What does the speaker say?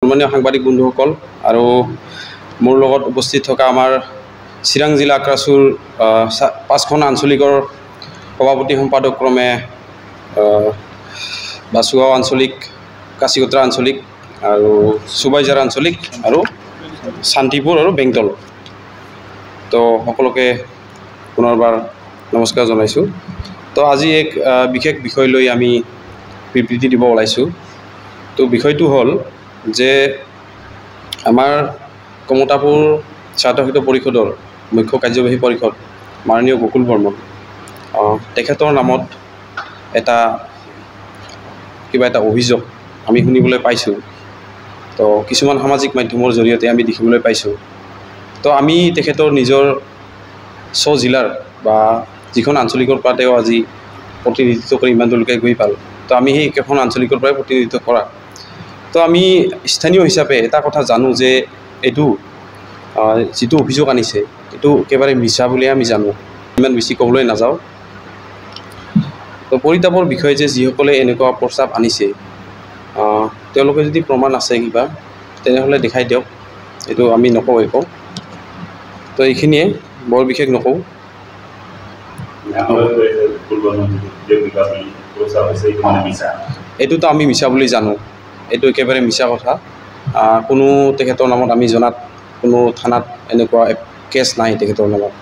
সন্মানীয় সাংবাদিক বন্ধুসকল আৰু মোৰ লগত উপস্থিত থকা আমাৰ চিৰাং জিলা আক্ৰাছুৰ 5খন আঞ্চলিকৰ সভাপতি সম্পাদক ক্ৰমে বাছুগাঁও আঞ্চলিক, কাছিকতৰা আঞ্চলিক আৰু চুবাইজাৰ আঞ্চলিক আৰু শান্তিপুৰ আৰু বেংতল। তো সকলোকে পুনৰবাৰ নমস্কাৰ জনাইছোঁ। তো আজি এক বিশেষ বিষয় লৈ আমি বিবৃতি দিব ওলাইছোঁ। তো বিষয়টো হ'ল যে আমাৰ কমতাপুৰ স্বায়ত্তশাসিত পৰিষদৰ মুখ্য কাৰ্যবাহী পৰিষদ মাননীয় গকুল বৰ্মন তেখেতৰ নামত কিবা এটা অভিযোগ আমি শুনিবলৈ পাইছোঁ। তো কিছুমান সামাজিক মাধ্যমৰ জৰিয়তে আমি দেখিবলৈ পাইছোঁ। তো আমি তেখেতৰ নিজৰ জিলাৰ বা যিখন আঞ্চলিকৰ পৰা তেওঁ আজি প্ৰতিনিধিত্ব কৰি ইমান দূৰলৈকে গৈ পাল। তো আমি সেই একেখন আঞ্চলিকৰ পৰাই প্ৰতিনিধিত্ব কৰা। তো আমি স্থানীয় হিচাপে এটা কথা জানো যে এইটো যিটো অভিযোগ আনিছে এইটো একেবাৰে মিছা বুলিয়ে আমি জানো, ইমান বেছি ক'বলৈ নাযাওঁ। তো পৰিতাপৰ বিষয়ে যে যিসকলে এনেকুৱা প্ৰস্তাৱ আনিছে তেওঁলোকে যদি প্ৰমাণ আছে কিবা তেনেহ'লে দেখাই দিয়ক, এইটো আমি নকওঁ একো। তো এইখিনিয়ে, বৰ বিশেষ নকওঁ। এইটোতো আমি মিছা বুলি জানো, এইটো একেবাৰে মিছা কথা। কোনো তেখেতৰ নামত আমি জনাত কোনো থানাত এনেকুৱা কেছ নাই তেখেতৰ নামত।